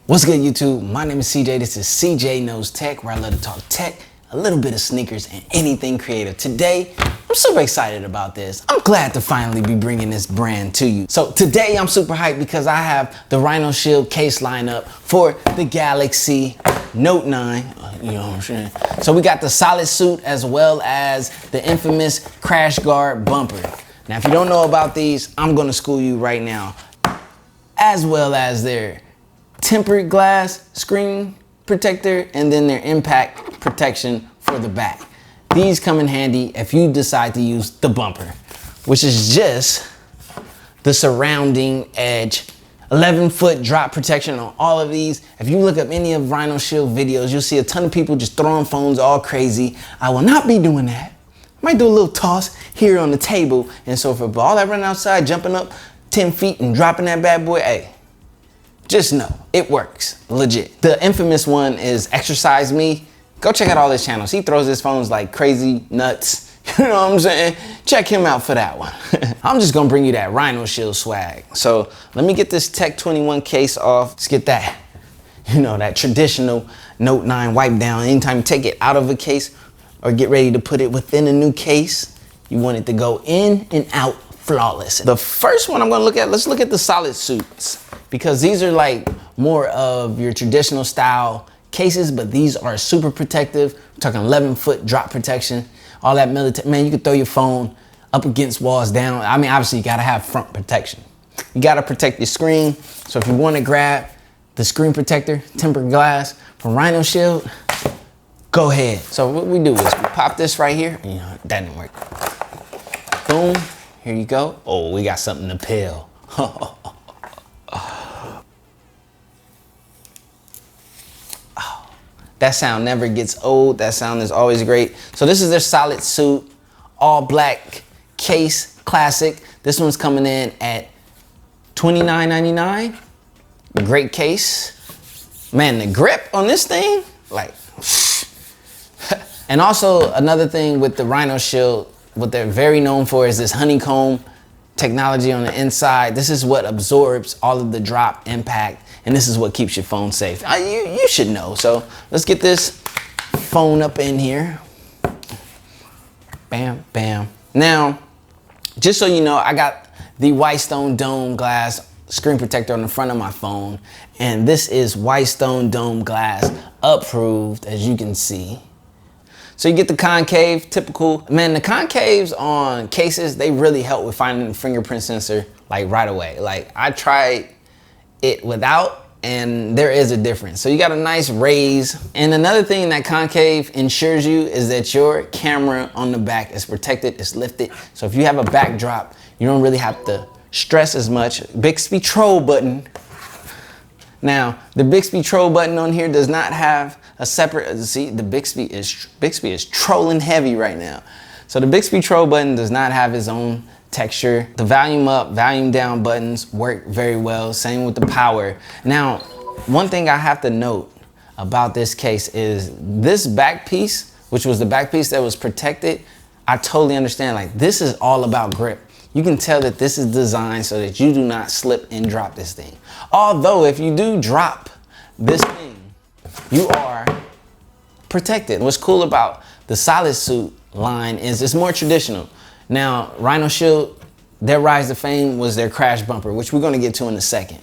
What's good, YouTube? My name is CJ. This is CJ Knows Tech, where I love to talk tech, a little bit of sneakers, and anything creative. Today, I'm super excited about this. I'm glad to finally be bringing this brand to you. So today, I'm super hyped because I have the Rhinoshield case lineup for the Galaxy Note 9. You know what I'm saying? So we got the SolidSuit as well as the infamous CrashGuard bumper. Now, if you don't know about these, I'm gonna school you right now, as well as their tempered glass screen protector and then their impact protection for the back. These come in handy if you decide to use the bumper, which is just the surrounding edge 11-foot drop protection on all of these. If you look up any of Rhinoshield videos, you'll see a ton of people just throwing phones all crazy. I will not be doing that. I might do a little toss here on the table and so forth, but all that running outside, jumping up 10 feet and dropping that bad boy, hey, just know it works, legit. The infamous one is Exercise Me. Go check out all his channels. He throws his phones like crazy nuts. You know what I'm saying? Check him out for that one. I'm just gonna bring you that Rhinoshield swag. So let me get this Tech 21 case off. Let's get that, you know, that traditional Note 9 wipe down. Anytime you take it out of a case or get ready to put it within a new case, you want it to go in and out flawless. The first one I'm gonna look at, let's look at the SolidSuits, because these are like more of your traditional style cases, but these are super protective. We're talking 11-foot drop protection, all that military. Man, you can throw your phone up against walls down. I mean, obviously you gotta have front protection. You gotta protect your screen. So if you wanna grab the screen protector, tempered glass from Rhinoshield, go ahead. So what we do is we pop this right here. You know, that didn't work. Boom, here you go. Oh, we got something to peel. That sound never gets old. That sound is always great. So this is their SolidSuit, all black case, classic. This one's coming in at $29.99. Great case. Man, the grip on this thing, like, and also another thing with the Rhinoshield, what they're very known for is this honeycomb technology on the inside. This is what absorbs all of the drop impact, and this is what keeps your phone safe. You should know. So let's get this phone up in here. Bam, bam. Now, just so you know, I got the White Stone Dome glass screen protector on the front of my phone, and this is White Stone Dome glass approved, as you can see. So you get the concave, typical. Man, the concaves on cases, they really help with finding the fingerprint sensor like right away. Like I tried it without, and there is a difference. So you got a nice raise. And another thing that concave ensures you is that your camera on the back is protected, it's lifted. So if you have a backdrop, you don't really have to stress as much. Bixby troll button. Now, the Bixby troll button on here does not have a separate, see, the Bixby is trolling heavy right now. So the Bixby troll button does not have its own texture. The volume up, volume down buttons work very well. Same with the power. Now, one thing I have to note about this case is this back piece, which was the back piece that was protected, I totally understand. Like, this is all about grip. You can tell that this is designed so that you do not slip and drop this thing. Although if you do drop this thing, you are protected. What's cool about the SolidSuit line is it's more traditional. Now, Rhinoshield, their rise to fame was their crash bumper, which we're gonna get to in a second.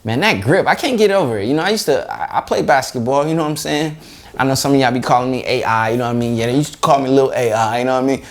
Man, that grip, I can't get over it. You know, I play basketball, you know what I'm saying? I know some of y'all be calling me AI, you know what I mean? Yeah, they used to call me little AI, you know what I mean?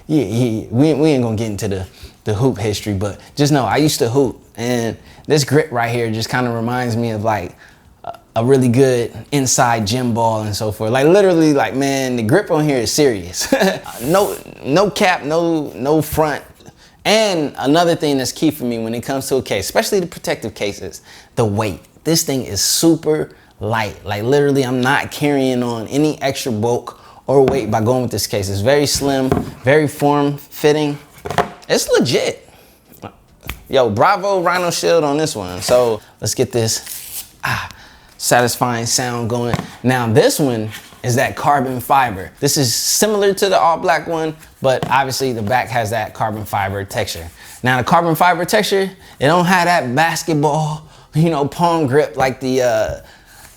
Yeah, we ain't gonna get into the hoop history, but just know I used to hoop, and this grip right here just kind of reminds me of like a really good inside gym ball and so forth. Like literally, like, man, the grip on here is serious. No cap, no front. And another thing that's key for me when it comes to a case, especially the protective cases, the weight. This thing is super light. Like literally, I'm not carrying on any extra bulk or weight by going with this case. It's very slim, very form-fitting. It's legit. Yo, bravo Rhinoshield on this one. So let's get this satisfying sound going. Now this one is that carbon fiber. This is similar to the all black one, but obviously the back has that carbon fiber texture. Now the carbon fiber texture, it don't have that basketball palm grip like the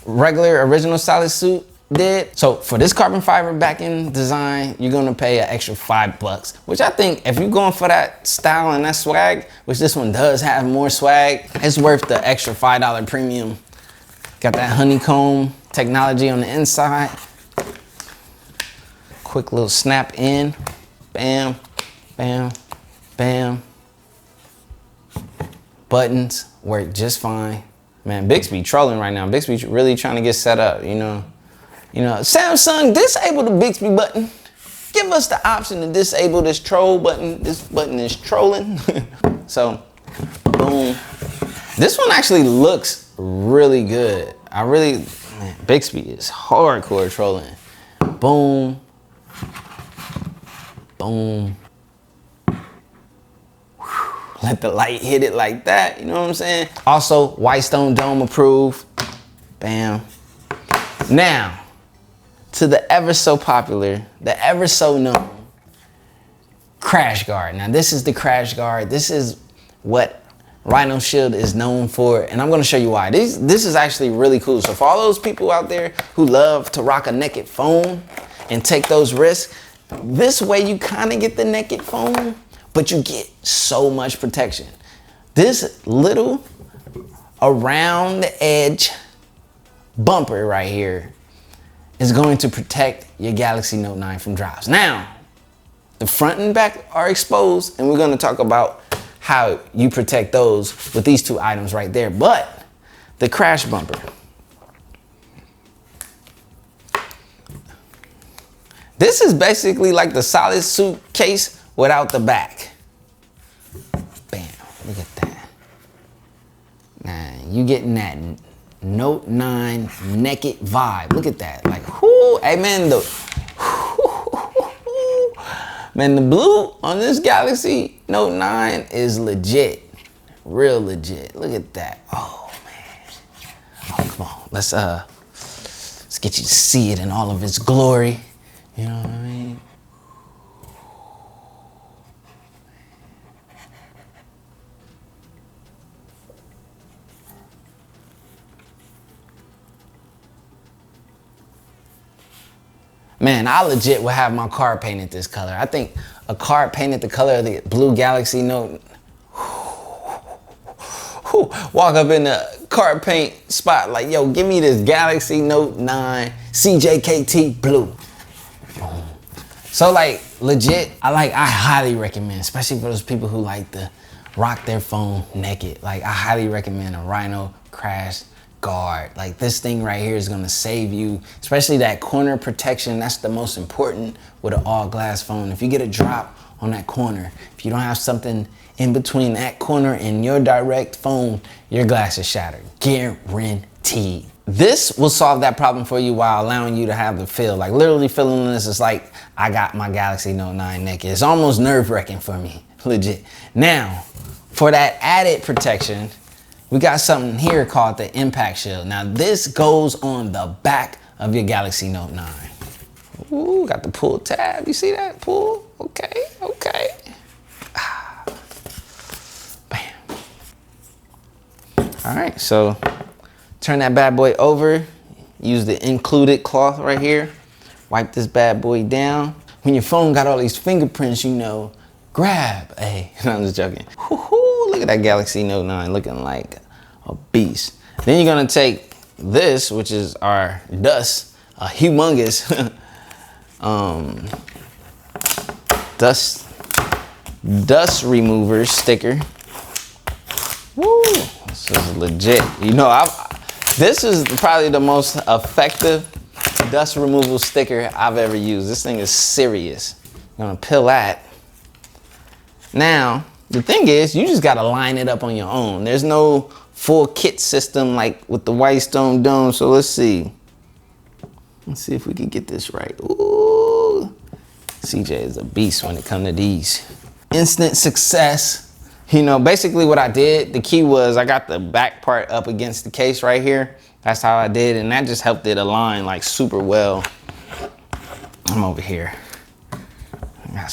regular original SolidSuit did. So for this carbon fiber backing design, you're gonna pay an extra $5, which I think if you're going for that style and that swag, which this one does have more swag, it's worth the extra $5 premium. Got that honeycomb technology on the inside. Quick little snap in, bam, bam, bam. Buttons work just fine. Man, Bixby trolling right now. Bixby really trying to get set up, Samsung, disable the Bixby button. Give us the option to disable this troll button. This button is trolling. So, boom. This one actually looks really good. Man, Bixby is hardcore trolling. Boom. Boom. Let the light hit it like that, you know what I'm saying? Also, White Stone Dome approved. Bam. Now, to the ever so popular, the ever so known CrashGuard. Now, this is the CrashGuard. This is what Rhinoshield is known for, and I'm gonna show you why. This is actually really cool. So for all those people out there who love to rock a naked phone and take those risks, this way you kind of get the naked phone, but you get so much protection. This little around the edge bumper right here is going to protect your Galaxy Note 9 from drops. Now, the front and back are exposed, and we're gonna talk about how you protect those with these two items right there. But the crash bumper. This is basically like the SolidSuit case without the back. Bam, look at that. Now, you getting that Note 9 naked vibe. Look at that, like, whoo, hey man, man, the blue on this Galaxy Note 9 is legit, real legit. Look at that, oh man. Oh, come on, let's get you to see it in all of its glory. You know what I mean? Man, I legit would have my car painted this color. I think a car painted the color of the blue Galaxy Note. Walk up in the car paint spot like, yo, give me this Galaxy Note 9 CJKT blue. So like, legit, I highly recommend, especially for those people who like to rock their phone naked. Like, I highly recommend a Rhino CrashGuard. Like, this thing right here is gonna save you, especially that corner protection. That's the most important with an all glass phone. If you get a drop on that corner, if you don't have something in between that corner and your direct phone, your glass is shattered, guaranteed. This will solve that problem for you while allowing you to have the feel. Like, literally feeling this is like, I got my Galaxy Note 9 naked. It's almost nerve-wracking for me, legit. Now, for that added protection, we got something here called the Impact Shield. Now, this goes on the back of your Galaxy Note 9. Ooh, got the pull tab. You see that? Pull. Okay, okay. Bam. All right, so turn that bad boy over. Use the included cloth right here. Wipe this bad boy down. When your phone got all these fingerprints, grab a, I'm just joking. Look at that Galaxy Note 9 looking like a beast. Then you're gonna take this, which is our dust, a humongous dust remover sticker. Woo, this is legit. This is probably the most effective dust removal sticker I've ever used. This thing is serious. I'm gonna peel that. Now, the thing is, you just gotta line it up on your own. There's no full kit system like with the White Stone Dome. So let's see. Let's see if we can get this right. Ooh, CJ is a beast when it comes to these. Instant success. Basically what I did, the key was I got the back part up against the case right here. That's how I did, and that just helped it align like super well. I'm over here. I got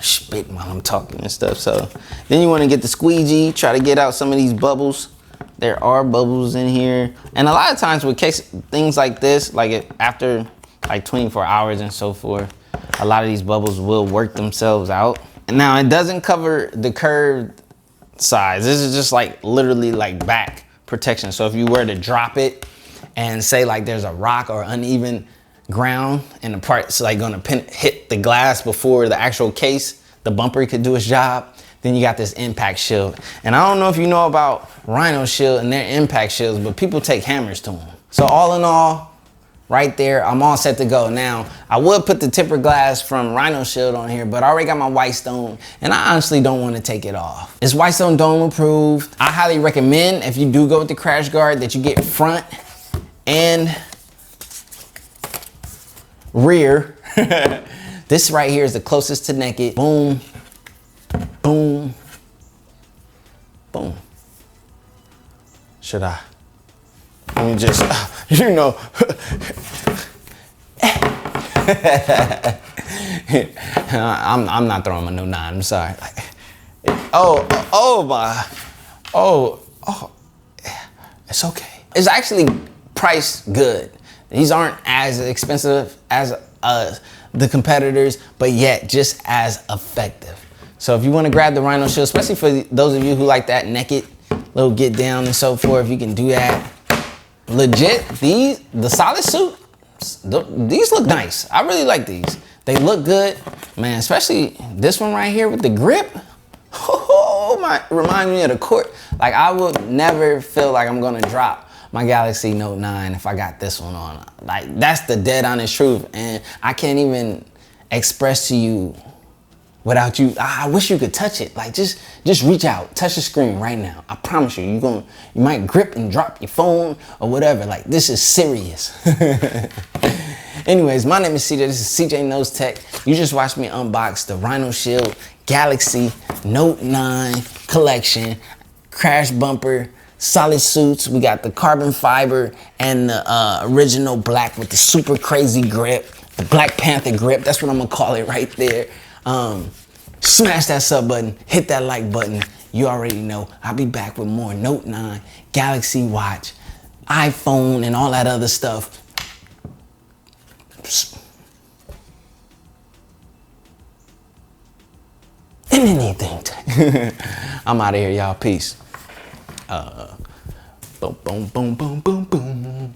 spitting while I'm talking and stuff. So then you want to get the squeegee, try to get out some of these bubbles there are bubbles in here. And a lot of times with things like this, like after like 24 hours and so forth, a lot of these bubbles will work themselves out. And now it doesn't cover the curved sides. This is just like literally like back protection. So if you were to drop it and say like there's a rock or uneven ground and the part's like gonna hit the glass before the actual case, the bumper could do its job, then you got this impact shield. And I don't know if you know about Rhinoshield and their impact shields, but people take hammers to them. So all in all, right there, I'm all set to go. Now, I would put the tempered glass from Rhinoshield on here, but I already got my white stone, and I honestly don't want to take it off. It's white stone dome approved. I highly recommend, if you do go with the CrashGuard, that you get front and rear. This right here is the closest to naked. Boom, boom, boom. Should I? Let me just, you know. I'm not throwing my no 9, I'm sorry. It's okay. It's actually priced good. These aren't as expensive as the competitors, but yet just as effective. So if you want to grab the Rhinoshield, especially for those of you who like that naked little get down and so forth, you can do that. Legit, the SolidSuit, these look nice. I really like these. They look good, man, especially this one right here with the grip. Oh my, remind me of the court. Like I would never feel like I'm gonna drop my Galaxy Note 9 if I got this one on. Like that's the dead honest truth. And I can't even express to you without you. I wish you could touch it. Like just reach out, touch the screen right now. I promise you, you might grip and drop your phone or whatever. Like this is serious. Anyways, my name is CJ. This is CJKnowsTECH. You just watched me unbox the Rhinoshield Galaxy Note 9 collection, crash bumper, SolidSuits. We got the carbon fiber and the original black with the super crazy grip, the Black Panther grip. That's what I'm gonna call it right there. Smash that sub button, hit that like button. You already know I'll be back with more Note 9, Galaxy Watch, iPhone, and all that other stuff. And anything. I'm out of here, y'all. Peace. Boom, boom, boom, boom, boom, boom.